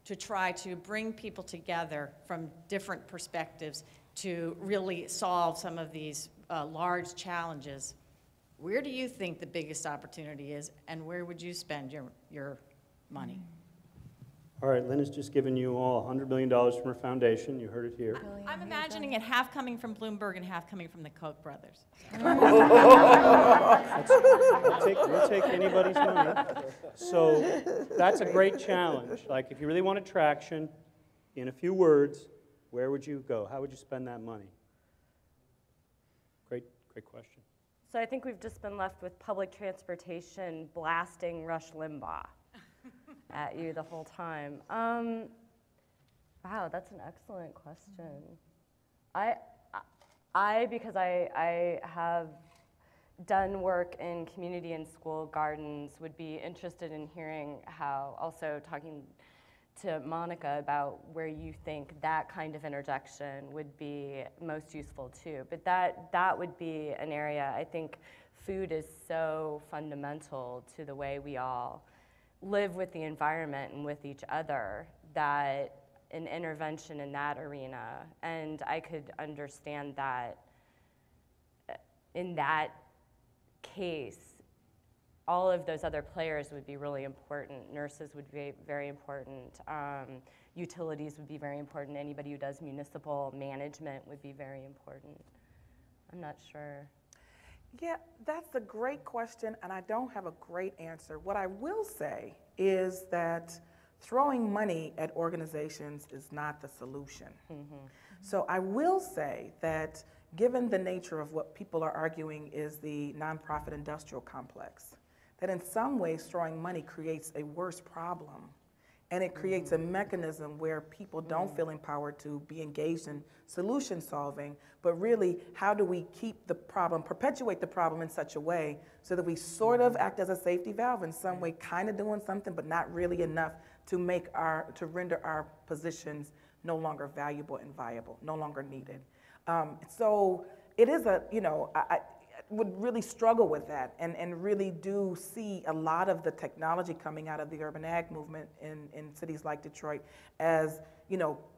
to try to bring people together from different perspectives to really solve some of these large challenges, where do you think the biggest opportunity is, and where would you spend your money? All right, Lynn has just given you all $100 million from her foundation. You heard it here. I'm imagining it half coming from Bloomberg and half coming from the Koch brothers. We'll take anybody's money. So that's a great challenge. Like, if you really want traction, in a few words, where would you go? How would you spend that money? Great question. So I think we've just been left with public transportation blasting Rush Limbaugh at you the whole time. Wow, that's an excellent question. Because I have done work in community and school gardens, would be interested in hearing how, also talking to Monica about where you think that kind of interjection would be most useful too. But that would be an area. I think food is so fundamental to the way we all live with the environment and with each other, that an intervention in that arena, and I could understand that in that case, all of those other players would be really important. Nurses would be very important. Utilities would be very important. Anybody who does municipal management would be very important. I'm not sure. Yeah, that's a great question, and I don't have a great answer. What I will say is that throwing money at organizations is not the solution. So I will say that given the nature of what people are arguing is the nonprofit industrial complex, that in some ways throwing money creates a worse problem. And it creates a mechanism where people don't feel empowered to be engaged in solution solving, but really, how do we keep the problem, perpetuate the problem in such a way so that we sort of act as a safety valve in some way, kind of doing something, but not really enough to render our positions no longer valuable and viable, no longer needed. So it is I would really struggle with that and really do see a lot of the technology coming out of the urban ag movement in cities like Detroit as,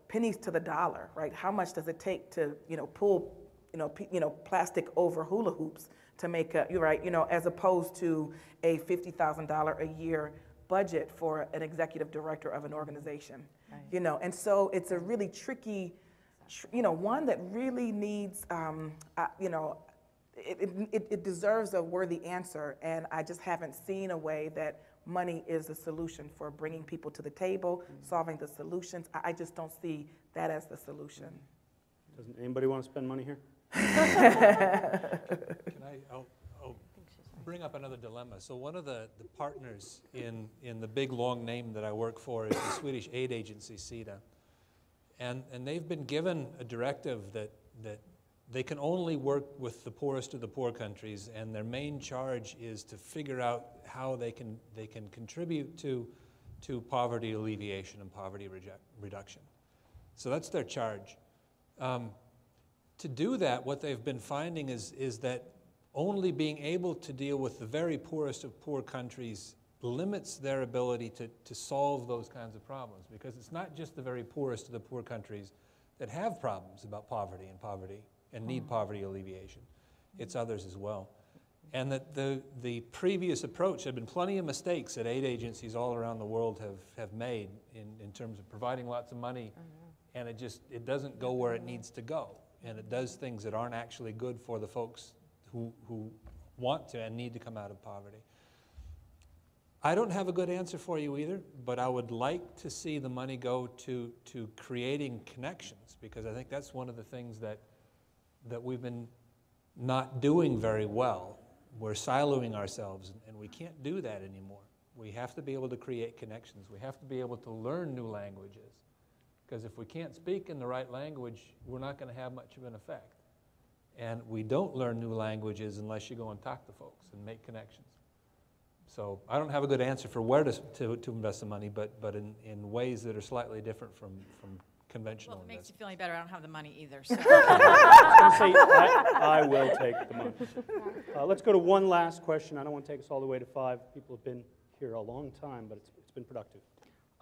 pennies to the dollar, right? How much does it take to, pull, plastic over hula hoops to make as opposed to a $50,000 a year budget for an executive director of an organization, and so it's a really tricky, one that really needs, it deserves a worthy answer, and I just haven't seen a way that money is a solution for bringing people to the table, solving the solutions. I just don't see that as the solution. Doesn't anybody want to spend money here? I'll bring up another dilemma. So one of the partners in the big long name that I work for is the Swedish aid agency, SIDA. And they've been given a directive that they can only work with the poorest of the poor countries, and their main charge is to figure out how they can contribute to poverty alleviation and poverty reduction. So that's their charge. To do that, what they've been finding is that only being able to deal with the very poorest of poor countries limits their ability to solve those kinds of problems, because it's not just the very poorest of the poor countries that have problems about poverty and need poverty alleviation. It's others as well. And that the previous approach, there have been plenty of mistakes that aid agencies all around the world have made in terms of providing lots of money, and it doesn't go where it needs to go. And it does things that aren't actually good for the folks who want to and need to come out of poverty. I don't have a good answer for you either, but I would like to see the money go to creating connections, because I think that's one of the things that we've been not doing very well. We're siloing ourselves, and we can't do that anymore. We have to be able to create connections. We have to be able to learn new languages, because if we can't speak in the right language, we're not going to have much of an effect. And we don't learn new languages unless you go and talk to folks and make connections. So I don't have a good answer for where to invest the money, but in ways that are slightly different from conventional. Well, if it makes you feel any better, I don't have the money either. So. I will take the money. Let's go to one last question. I don't want to take us all the way to 5. People have been here a long time, but it's been productive.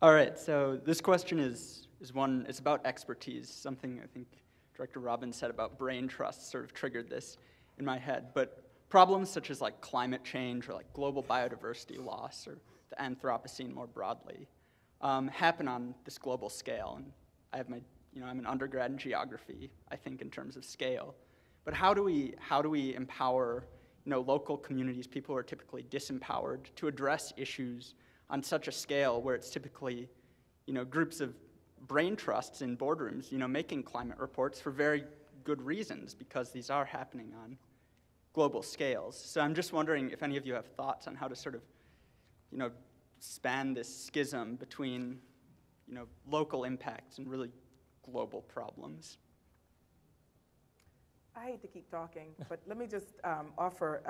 All right, so this question is one, it's about expertise. Something I think Director Robbins said about brain trust sort of triggered this in my head. But problems such as like climate change or like global biodiversity loss or the Anthropocene more broadly happen on this global scale. And I have I'm an undergrad in geography, I think, in terms of scale. But how do we empower, local communities, people who are typically disempowered, to address issues on such a scale where it's typically, groups of brain trusts in boardrooms, making climate reports for very good reasons, because these are happening on global scales. So I'm just wondering if any of you have thoughts on how to sort of, span this schism between, local impacts and really global problems. I hate to keep talking, but let me just offer,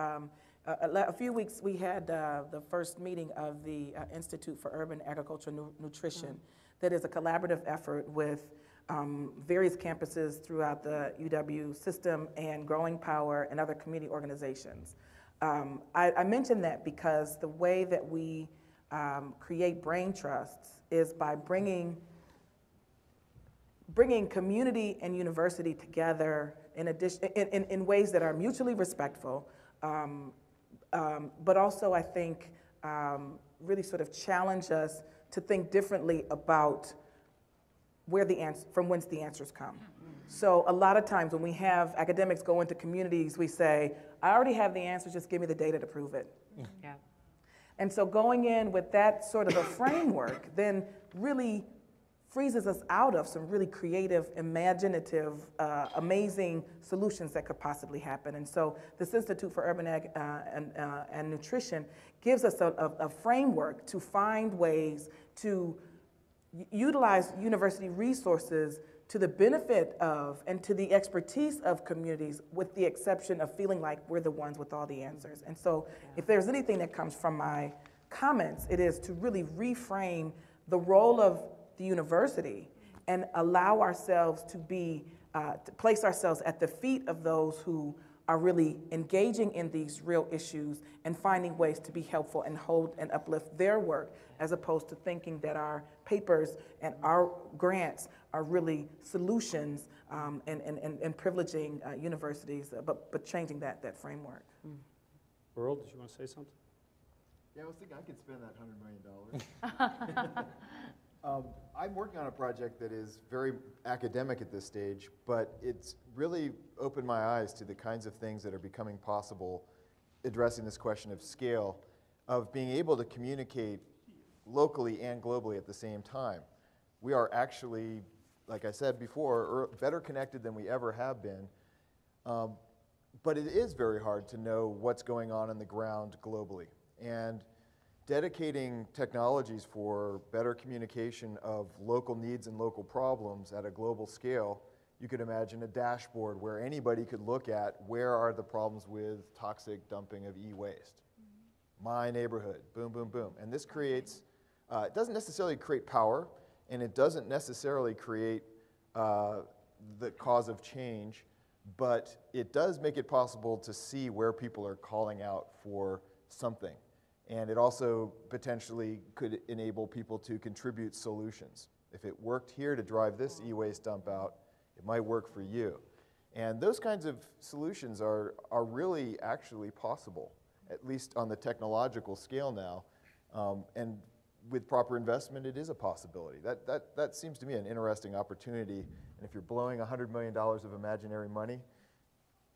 a few weeks we had the first meeting of the Institute for Urban Agricultural Nutrition. That is a collaborative effort with various campuses throughout the UW system and Growing Power and other community organizations. I mention that because the way that we create brain trusts is by bringing community and university together in ways that are mutually respectful, but also I think really sort of challenge us to think differently about from whence the answers come. So a lot of times when we have academics go into communities, we say, I already have the answers, just give me the data to prove it. Yeah. And so going in with that sort of a framework then really freezes us out of some really creative, imaginative, amazing solutions that could possibly happen. And so this Institute for Urban Ag and Nutrition gives us a framework to find ways to utilize university resources to the benefit of and to the expertise of communities, with the exception of feeling like we're the ones with all the answers. And so if there's anything that comes from my comments, it is to really reframe the role of the university and allow ourselves to be, to place ourselves at the feet of those who are really engaging in these real issues and finding ways to be helpful and hold and uplift their work, as opposed to thinking that our papers and our grants are really solutions and privileging universities, but changing that framework. Erle, did you want to say something? Yeah, I was thinking I could spend that $100 million. I'm working on a project that is very academic at this stage, but it's really opened my eyes to the kinds of things that are becoming possible addressing this question of scale, of being able to communicate locally and globally at the same time. We are actually, like I said before, better connected than we ever have been, but it is very hard to know what's going on the ground globally. And dedicating technologies for better communication of local needs and local problems at a global scale, you could imagine a dashboard where anybody could look at where are the problems with toxic dumping of e-waste. My neighborhood, boom, boom, boom. And this creates, it doesn't necessarily create power, and it doesn't necessarily create the cause of change, but it does make it possible to see where people are calling out for something. And it also potentially could enable people to contribute solutions. If it worked here to drive this e-waste dump out, it might work for you. And those kinds of solutions are really actually possible, at least on the technological scale now. And with proper investment, it is a possibility. That seems to me an interesting opportunity. And if you're blowing $100 million of imaginary money,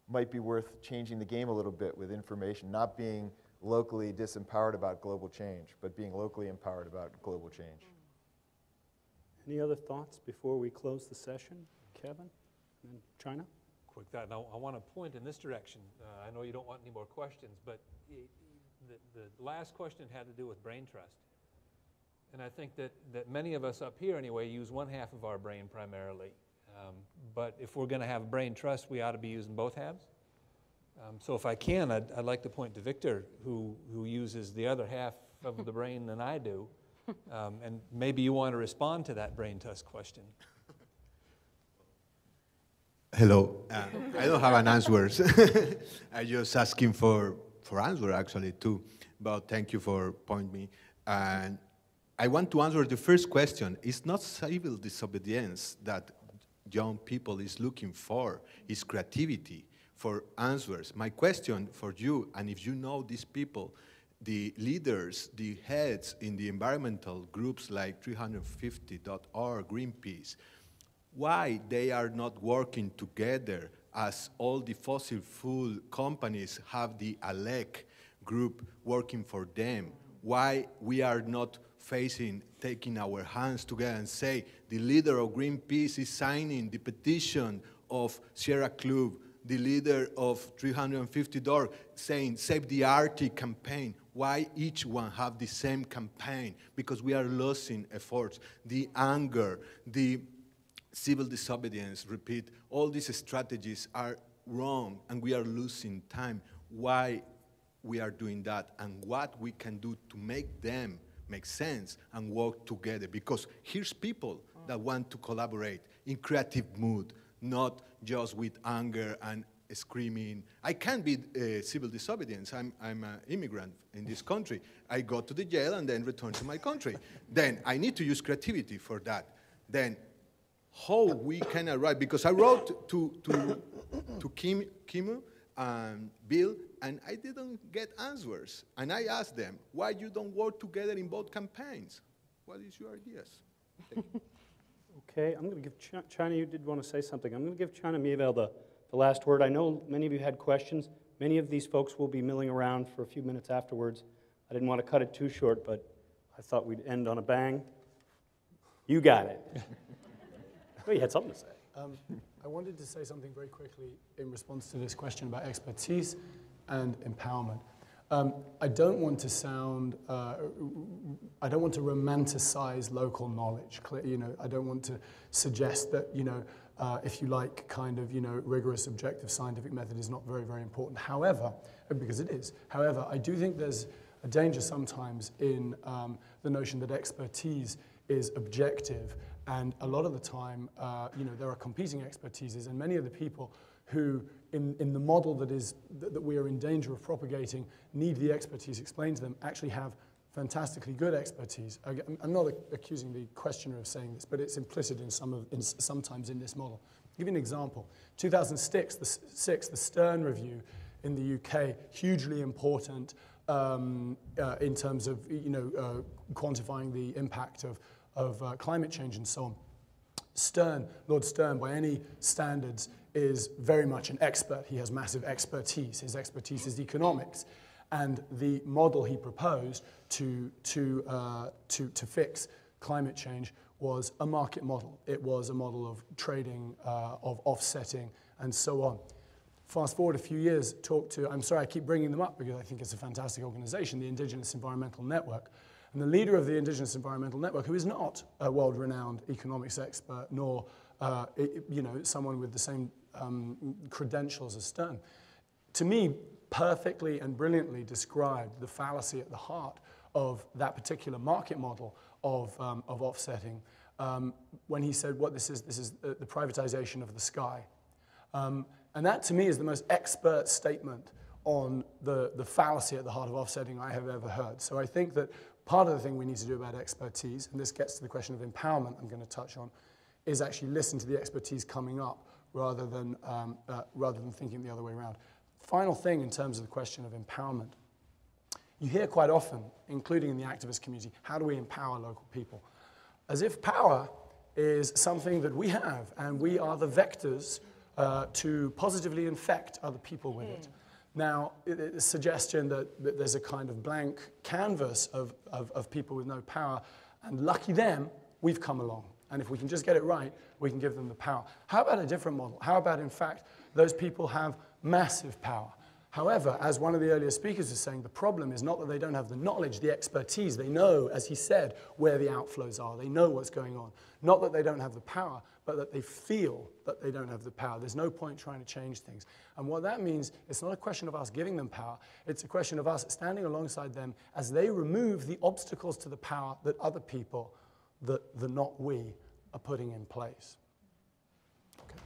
might be worth changing the game a little bit with information, not being locally disempowered about global change, but being locally empowered about global change. Any other thoughts before we close the session? Kevin and China? Quick thought. Now, I want to point in this direction. I know you don't want any more questions, but the last question had to do with brain trust. And I think that many of us up here, anyway, use one half of our brain primarily. But if we're going to have brain trust, we ought to be using both halves. So if I can, I'd like to point to Victor, who uses the other half of the brain than I do. And maybe you want to respond to that brain trust question. Hello. I don't have an answer. I'm just asking for answer, actually, too. But thank you for pointing me. And I want to answer the first question. It's not civil disobedience that young people is looking for. It's creativity for answers. My question for you, and if you know these people, the leaders, the heads in the environmental groups like 350.org, Greenpeace, why they are not working together as all the fossil fuel companies have the ALEC group working for them? Why we are not taking our hands together and say, the leader of Greenpeace is signing the petition of Sierra Club, the leader of $350 saying Save the Arctic campaign. Why each one have the same campaign? Because we are losing efforts. The anger, the civil disobedience, repeat, all these strategies are wrong and we are losing time. Why we are doing that and what we can do to make them make sense and work together? Because here's people that want to collaborate in creative mood, not just with anger and screaming. I can't be civil disobedience. I'm an immigrant in this country. I go to the jail and then return to my country. Then I need to use creativity for that. Then how we can arrive, because I wrote to Kim and Bill, and I didn't get answers. And I asked them, why you don't work together in both campaigns? What is your ideas? Thank you. Okay, I'm going to give China, you did want to say something. I'm going to give China Miéville the last word. I know many of you had questions. Many of these folks will be milling around for a few minutes afterwards. I didn't want to cut it too short, but I thought we'd end on a bang. You got it. Well, you had something to say. I wanted to say something very quickly in response to this question about expertise and empowerment. I don't want to sound, I don't want to romanticize local knowledge. I don't want to suggest that, if you like, kind of, rigorous, objective scientific method is not very, very important. However, because it is. However, I do think there's a danger sometimes in the notion that expertise is objective, and a lot of the time, there are competing expertises, and many of the people who, in the model that we are in danger of propagating, need the expertise explained to them, actually have fantastically good expertise. I'm not accusing the questioner of saying this, but it's implicit in sometimes in this model. I'll give you an example. 2006, the Stern Review in the UK, hugely important in terms of quantifying the impact of climate change and so on. Lord Stern, by any standards, is very much an expert. He has massive expertise. His expertise is economics. And the model he proposed to fix climate change was a market model. It was a model of trading, of offsetting, and so on. Fast forward a few years, I'm sorry I keep bringing them up because I think it's a fantastic organization, the Indigenous Environmental Network. And the leader of the Indigenous Environmental Network, who is not a world-renowned economics expert, nor someone with the same credentials as Stern, to me, perfectly and brilliantly described the fallacy at the heart of that particular market model of offsetting when he said, this is the privatization of the sky. And that, to me, is the most expert statement on the fallacy at the heart of offsetting I have ever heard. So I think that part of the thing we need to do about expertise, and this gets to the question of empowerment I'm going to touch on, is actually listen to the expertise coming up rather than thinking the other way around. Final thing in terms of the question of empowerment. You hear quite often, including in the activist community, how do we empower local people? As if power is something that we have, and we are the vectors to positively infect other people with it. Now, the suggestion that there's a kind of blank canvas of people with no power, and lucky them, we've come along. And if we can just get it right, we can give them the power. How about a different model? How about, in fact, those people have massive power? However, as one of the earlier speakers was saying, the problem is not that they don't have the knowledge, the expertise. They know, as he said, where the outflows are. They know what's going on. Not that they don't have the power, but that they feel that they don't have the power. There's no point trying to change things. And what that means, it's not a question of us giving them power. It's a question of us standing alongside them as they remove the obstacles to the power that other people, the not we, are putting in place. Okay.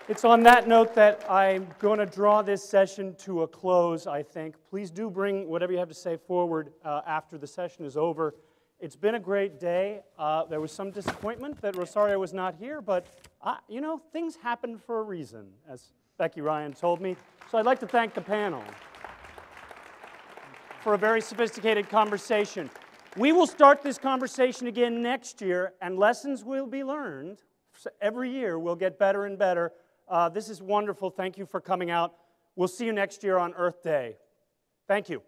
It's on that note that I'm going to draw this session to a close, I think. Please do bring whatever you have to say forward after the session is over. It's been a great day. There was some disappointment that Rosario was not here, but things happen for a reason, as Becky Ryan told me. So I'd like to thank the panel for a very sophisticated conversation. We will start this conversation again next year, and lessons will be learned. So every year we'll get better and better. This is wonderful. Thank you for coming out. We'll see you next year on Earth Day. Thank you.